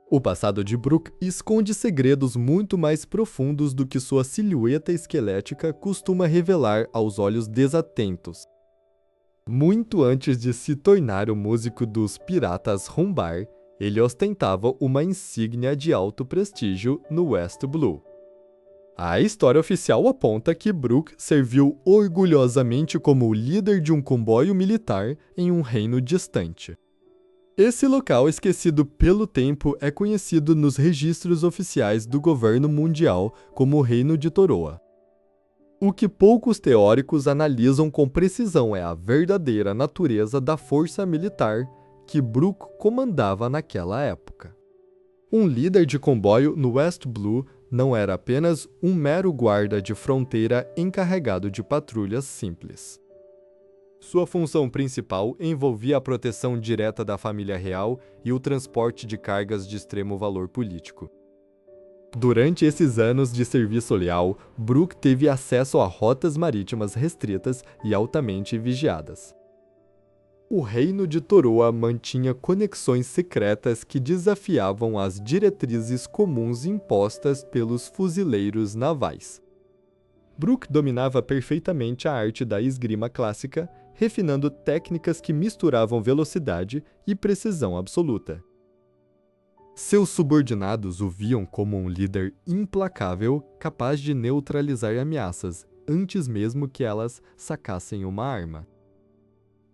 O passado de Brooke esconde segredos muito mais profundos do que sua silhueta esquelética costuma revelar aos olhos desatentos. Muito antes de se tornar o músico dos Piratas Rumbar, ele ostentava uma insígnia de alto prestígio no West Blue. A história oficial aponta que Brooke serviu orgulhosamente como o líder de um comboio militar em um reino distante. Esse local esquecido pelo tempo é conhecido nos registros oficiais do governo mundial como o Reino de Toroa. O que poucos teóricos analisam com precisão é a verdadeira natureza da força militar que Brooke comandava naquela época. Um líder de comboio no West Blue não era apenas um mero guarda de fronteira encarregado de patrulhas simples. Sua função principal envolvia a proteção direta da família real e o transporte de cargas de extremo valor político. Durante esses anos de serviço leal, Brooke teve acesso a rotas marítimas restritas e altamente vigiadas. O reino de Toroa mantinha conexões secretas que desafiavam as diretrizes comuns impostas pelos fuzileiros navais. Brooke dominava perfeitamente a arte da esgrima clássica, refinando técnicas que misturavam velocidade e precisão absoluta. Seus subordinados o viam como um líder implacável, capaz de neutralizar ameaças, antes mesmo que elas sacassem uma arma.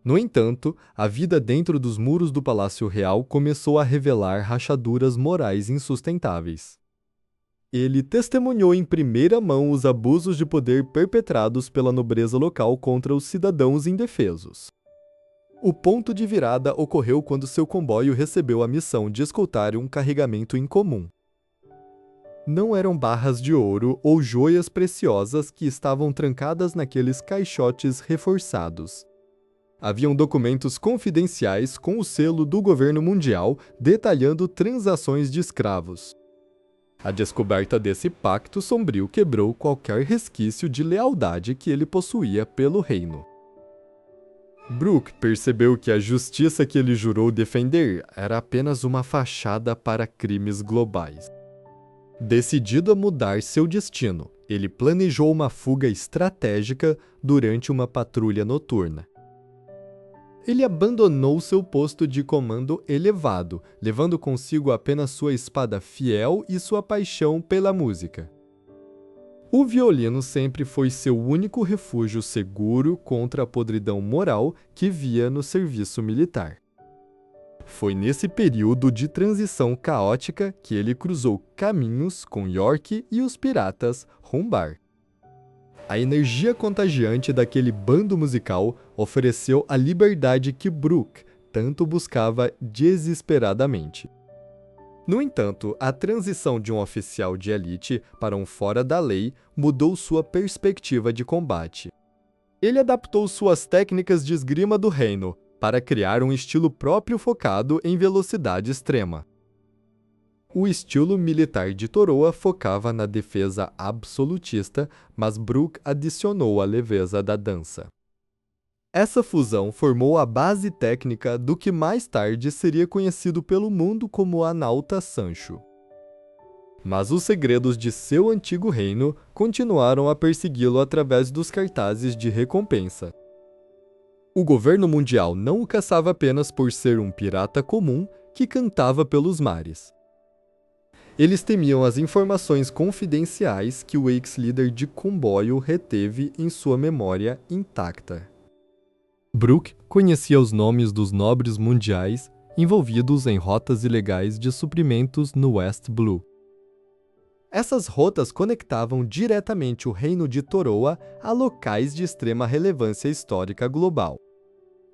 No entanto, a vida dentro dos muros do Palácio Real começou a revelar rachaduras morais insustentáveis. Ele testemunhou em primeira mão os abusos de poder perpetrados pela nobreza local contra os cidadãos indefesos. O ponto de virada ocorreu quando seu comboio recebeu a missão de escoltar um carregamento incomum. Não eram barras de ouro ou joias preciosas que estavam trancadas naqueles caixotes reforçados. Haviam documentos confidenciais com o selo do governo mundial detalhando transações de escravos. A descoberta desse pacto sombrio quebrou qualquer resquício de lealdade que ele possuía pelo reino. Brooke percebeu que a justiça que ele jurou defender era apenas uma fachada para crimes globais. Decidido a mudar seu destino, ele planejou uma fuga estratégica durante uma patrulha noturna. Ele abandonou seu posto de comando elevado, levando consigo apenas sua espada fiel e sua paixão pela música. O violino sempre foi seu único refúgio seguro contra a podridão moral que via no serviço militar. Foi nesse período de transição caótica que ele cruzou caminhos com York e os piratas Rumbar. A energia contagiante daquele bando musical ofereceu a liberdade que Brooke tanto buscava desesperadamente. No entanto, a transição de um oficial de elite para um fora da lei mudou sua perspectiva de combate. Ele adaptou suas técnicas de esgrima do reino para criar um estilo próprio focado em velocidade extrema. O estilo militar de Toroa focava na defesa absolutista, mas Brooke adicionou a leveza da dança. Essa fusão formou a base técnica do que mais tarde seria conhecido pelo mundo como Anauta Sancho. Mas os segredos de seu antigo reino continuaram a persegui-lo através dos cartazes de recompensa. O governo mundial não o caçava apenas por ser um pirata comum que cantava pelos mares. Eles temiam as informações confidenciais que o ex-líder de comboio reteve em sua memória intacta. Brooke conhecia os nomes dos nobres mundiais envolvidos em rotas ilegais de suprimentos no West Blue. Essas rotas conectavam diretamente o reino de Toroa a locais de extrema relevância histórica global.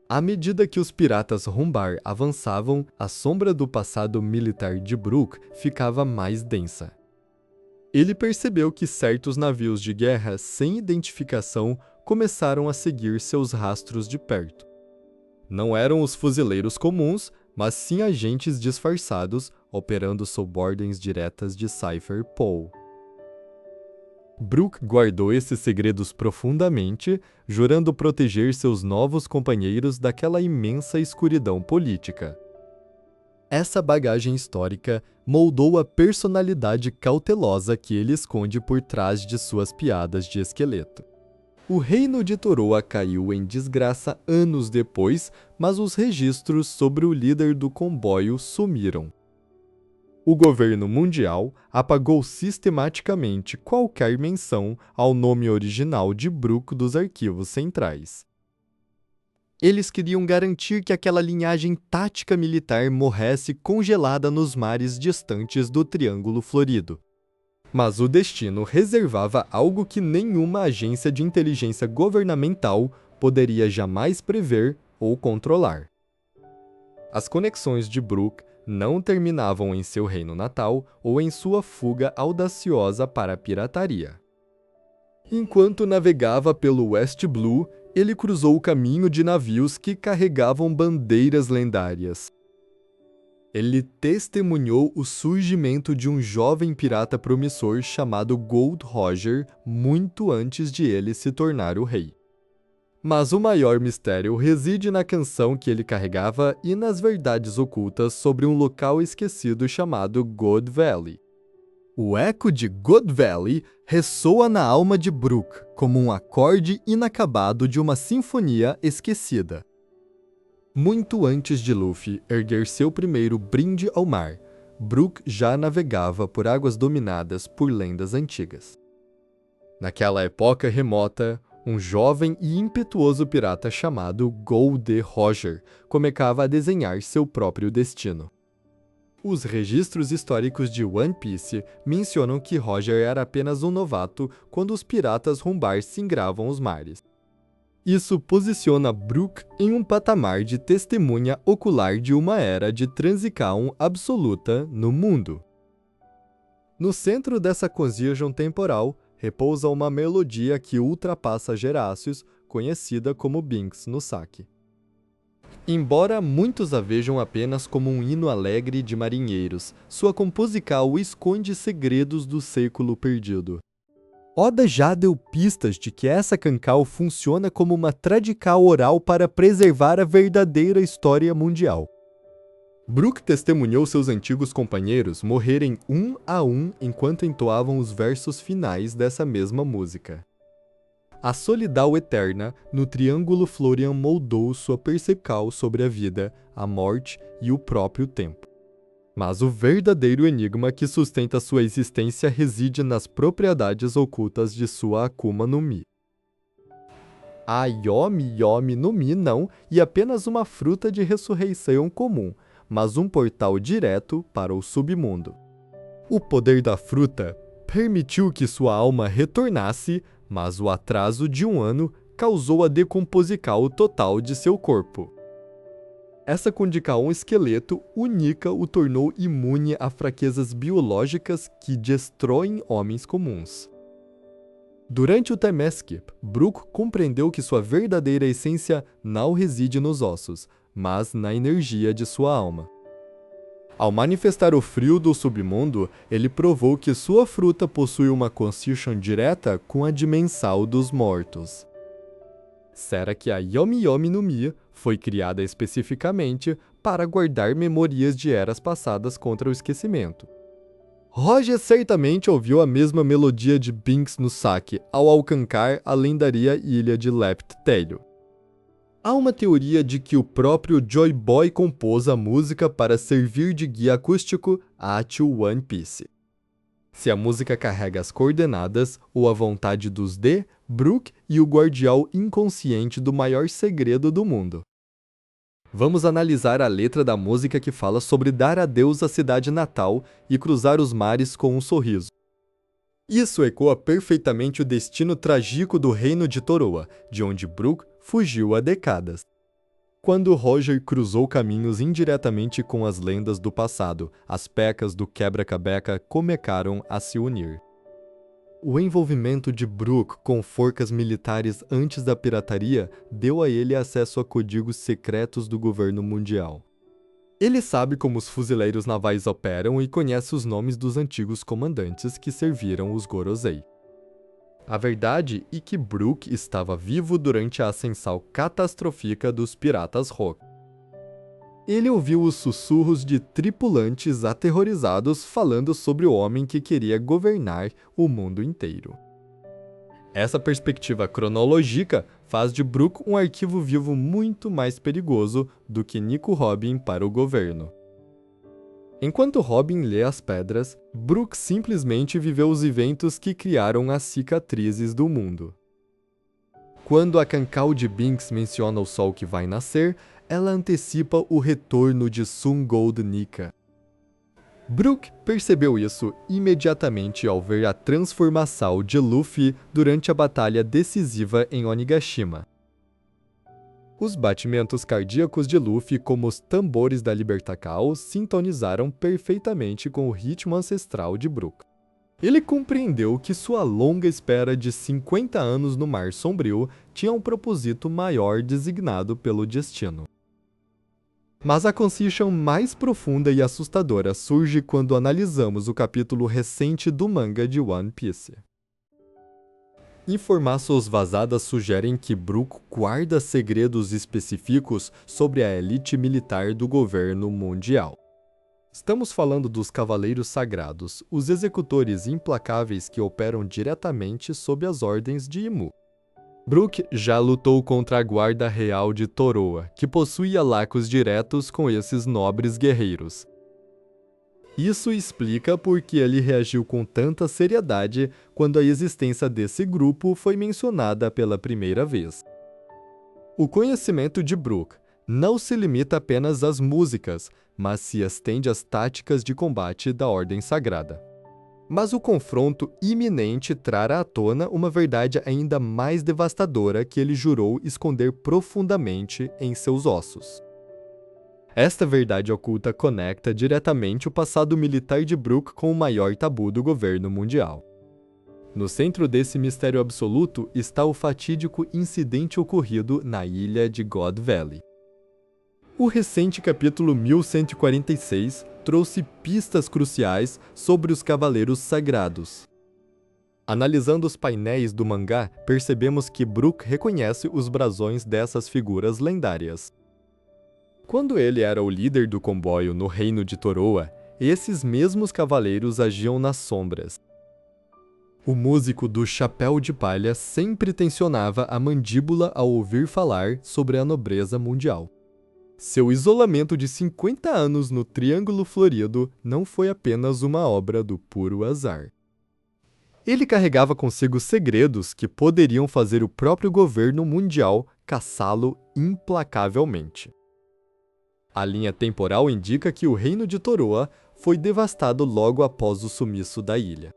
À medida que os piratas Rumbar avançavam, a sombra do passado militar de Brooke ficava mais densa. Ele percebeu que certos navios de guerra sem identificação começaram a seguir seus rastros de perto. Não eram os fuzileiros comuns, mas sim agentes disfarçados operando sob ordens diretas de Cypher Poe. Brooke guardou esses segredos profundamente, jurando proteger seus novos companheiros daquela imensa escuridão política. Essa bagagem histórica moldou a personalidade cautelosa que ele esconde por trás de suas piadas de esqueleto. O reino de Toroa caiu em desgraça anos depois, mas os registros sobre o líder do comboio sumiram. O governo mundial apagou sistematicamente qualquer menção ao nome original de Brook dos arquivos centrais. Eles queriam garantir que aquela linhagem tática militar morresse congelada nos mares distantes do Triângulo Florido. Mas o destino reservava algo que nenhuma agência de inteligência governamental poderia jamais prever ou controlar. As conexões de Brook não terminavam em seu reino natal ou em sua fuga audaciosa para a pirataria. Enquanto navegava pelo West Blue, ele cruzou o caminho de navios que carregavam bandeiras lendárias. Ele testemunhou o surgimento de um jovem pirata promissor chamado Gold Roger muito antes de ele se tornar o rei. Mas o maior mistério reside na canção que ele carregava e nas verdades ocultas sobre um local esquecido chamado God Valley. O eco de God Valley ressoa na alma de Brook como um acorde inacabado de uma sinfonia esquecida. Muito antes de Luffy erguer seu primeiro brinde ao mar, Brook já navegava por águas dominadas por lendas antigas. Naquela época remota, um jovem e impetuoso pirata chamado Gold Roger começava a desenhar seu próprio destino. Os registros históricos de One Piece mencionam que Roger era apenas um novato quando os piratas Rumbar singravam os mares. Isso posiciona Brook em um patamar de testemunha ocular de uma era de transição absoluta no mundo. No centro dessa concision temporal, repousa uma melodia que ultrapassa Geráceos, conhecida como Binks no saque. Embora muitos a vejam apenas como um hino alegre de marinheiros, sua composical esconde segredos do século perdido. Oda já deu pistas de que essa cancal funciona como uma tradical oral para preservar a verdadeira história mundial. Brook testemunhou seus antigos companheiros morrerem um a um enquanto entoavam os versos finais dessa mesma música. A solidão eterna no Triângulo Florian moldou sua percepção sobre a vida, a morte e o próprio tempo. Mas o verdadeiro enigma que sustenta sua existência reside nas propriedades ocultas de sua Akuma no Mi. A Yomi Yomi no Mi não é apenas uma fruta de ressurreição comum, mas um portal direto para o submundo. O poder da fruta permitiu que sua alma retornasse, mas o atraso de um ano causou a decomposição total de seu corpo. Essa condição esqueleto única o tornou imune a fraquezas biológicas que destroem homens comuns. Durante o time skip, Brook compreendeu que sua verdadeira essência não reside nos ossos, mas na energia de sua alma. Ao manifestar o frio do submundo, ele provou que sua fruta possui uma connexião direta com a dimensão dos mortos. Será que a Yomi Yomi no Mi foi criada especificamente para guardar memórias de eras passadas contra o esquecimento? Roger certamente ouviu a mesma melodia de Binks no saque ao alcançar a lendária ilha de Lept Telho. Há uma teoria de que o próprio Joy Boy compôs a música para servir de guia acústico a One Piece. Se a música carrega as coordenadas ou a vontade dos D, Brook e o guardião inconsciente do maior segredo do mundo. Vamos analisar a letra da música que fala sobre dar adeus à cidade natal e cruzar os mares com um sorriso. Isso ecoa perfeitamente o destino trágico do reino de Toroa, de onde Brook fugiu há décadas. Quando Roger cruzou caminhos indiretamente com as lendas do passado, as pecas do quebra-cabeça começaram a se unir. O envolvimento de Brook com forcas militares antes da pirataria deu a ele acesso a códigos secretos do governo mundial. Ele sabe como os fuzileiros navais operam e conhece os nomes dos antigos comandantes que serviram os Gorosei. A verdade é que Brook estava vivo durante a ascensão catastrófica dos piratas Rock. Ele ouviu os sussurros de tripulantes aterrorizados falando sobre o homem que queria governar o mundo inteiro. Essa perspectiva cronológica faz de Brook um arquivo vivo muito mais perigoso do que Nico Robin para o governo. Enquanto Robin lê as pedras, Brook simplesmente viveu os eventos que criaram as cicatrizes do mundo. Quando a Cancal de Binks menciona o sol que vai nascer, ela antecipa o retorno de Sun Gold Nika. Brook percebeu isso imediatamente ao ver a transformação de Luffy durante a batalha decisiva em Onigashima. Os batimentos cardíacos de Luffy, como os tambores da Liberta-Call, sintonizaram perfeitamente com o ritmo ancestral de Brook. Ele compreendeu que sua longa espera de 50 anos no Mar Sombrio tinha um propósito maior designado pelo destino. Mas a conceição mais profunda e assustadora surge quando analisamos o capítulo recente do manga de One Piece. Informações vazadas sugerem que Brook guarda segredos específicos sobre a elite militar do governo mundial. Estamos falando dos Cavaleiros Sagrados, os executores implacáveis que operam diretamente sob as ordens de Imu. Brook já lutou contra a Guarda Real de Toroa, que possuía laços diretos com esses nobres guerreiros. Isso explica por que ele reagiu com tanta seriedade quando a existência desse grupo foi mencionada pela primeira vez. O conhecimento de Brook não se limita apenas às músicas, mas se estende às táticas de combate da Ordem Sagrada. Mas o confronto iminente trará à tona uma verdade ainda mais devastadora que ele jurou esconder profundamente em seus ossos. Esta verdade oculta conecta diretamente o passado militar de Brook com o maior tabu do governo mundial. No centro desse mistério absoluto está o fatídico incidente ocorrido na ilha de God Valley. O recente capítulo 1146 trouxe pistas cruciais sobre os Cavaleiros Sagrados. Analisando os painéis do mangá, percebemos que Brook reconhece os brasões dessas figuras lendárias. Quando ele era o líder do comboio no reino de Toroa, esses mesmos cavaleiros agiam nas sombras. O músico do chapéu de palha sempre tensionava a mandíbula ao ouvir falar sobre a nobreza mundial. Seu isolamento de 50 anos no Triângulo Florido não foi apenas uma obra do puro azar. Ele carregava consigo segredos que poderiam fazer o próprio governo mundial caçá-lo implacavelmente. A linha temporal indica que o reino de Toroa foi devastado logo após o sumiço da ilha.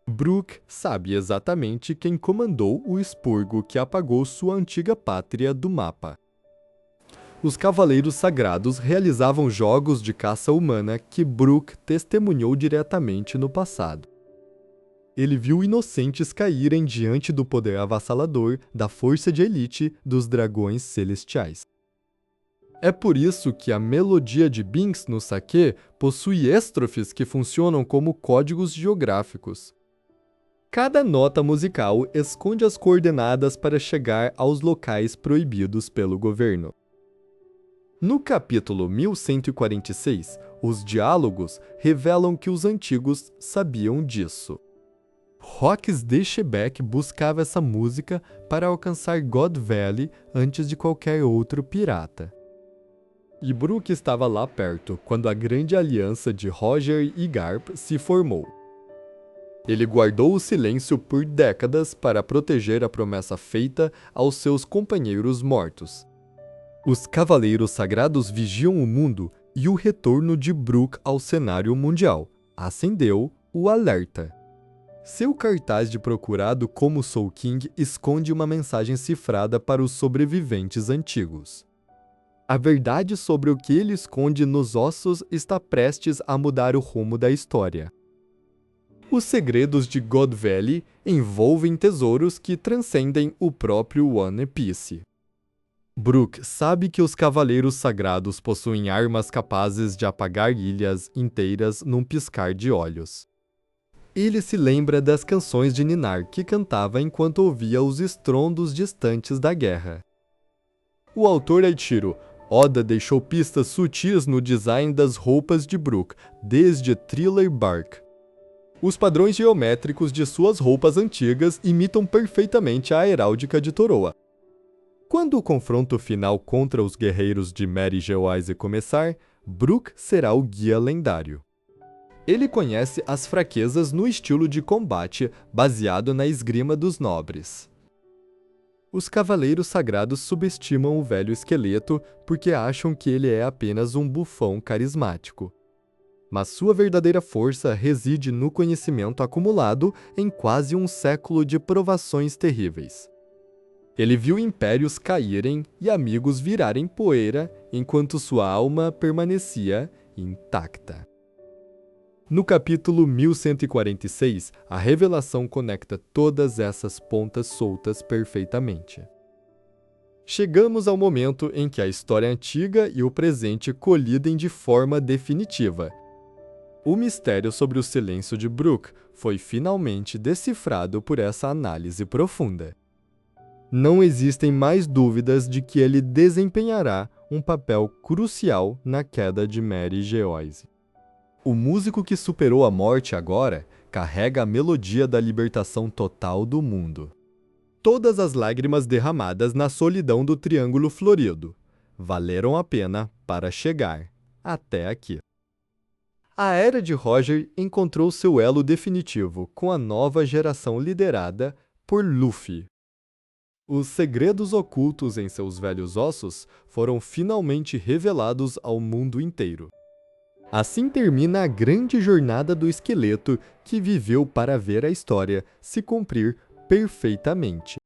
Brook sabe exatamente quem comandou o expurgo que apagou sua antiga pátria do mapa. Os Cavaleiros Sagrados realizavam jogos de caça humana que Brook testemunhou diretamente no passado. Ele viu inocentes caírem diante do poder avassalador da força de elite dos dragões celestiais. É por isso que a melodia de Binks no saque possui estrofes que funcionam como códigos geográficos. Cada nota musical esconde as coordenadas para chegar aos locais proibidos pelo governo. No capítulo 1146, os diálogos revelam que os antigos sabiam disso. Rox de Shebeck buscava essa música para alcançar God Valley antes de qualquer outro pirata. E Brook estava lá perto quando a grande aliança de Roger e Garp se formou. Ele guardou o silêncio por décadas para proteger a promessa feita aos seus companheiros mortos. Os Cavaleiros Sagrados vigiam o mundo e o retorno de Brook ao cenário mundial acendeu o alerta. Seu cartaz de procurado como Soul King esconde uma mensagem cifrada para os sobreviventes antigos. A verdade sobre o que ele esconde nos ossos está prestes a mudar o rumo da história. Os segredos de God Valley envolvem tesouros que transcendem o próprio One Piece. Brook sabe que os Cavaleiros Sagrados possuem armas capazes de apagar ilhas inteiras num piscar de olhos. Ele se lembra das canções de Ninar que cantava enquanto ouvia os estrondos distantes da guerra. O autor Eiichiro Oda deixou pistas sutis no design das roupas de Brook, desde Thriller Bark. Os padrões geométricos de suas roupas antigas imitam perfeitamente a heráldica de Toroa. Quando o confronto final contra os guerreiros de Mary Geoise começar, Brook será o guia lendário. Ele conhece as fraquezas no estilo de combate baseado na esgrima dos nobres. Os cavaleiros sagrados subestimam o velho esqueleto porque acham que ele é apenas um bufão carismático. Mas sua verdadeira força reside no conhecimento acumulado em quase um século de provações terríveis. Ele viu impérios caírem e amigos virarem poeira enquanto sua alma permanecia intacta. No capítulo 1146, a revelação conecta todas essas pontas soltas perfeitamente. Chegamos ao momento em que a história antiga e o presente colidem de forma definitiva. O mistério sobre o silêncio de Brook foi finalmente decifrado por essa análise profunda. Não existem mais dúvidas de que ele desempenhará um papel crucial na queda de Mary Geoise. O músico que superou a morte agora carrega a melodia da libertação total do mundo. Todas as lágrimas derramadas na solidão do Triângulo Florido valeram a pena para chegar até aqui. A Era de Roger encontrou seu elo definitivo com a nova geração liderada por Luffy. Os segredos ocultos em seus velhos ossos foram finalmente revelados ao mundo inteiro. Assim termina a grande jornada do esqueleto que viveu para ver a história se cumprir perfeitamente.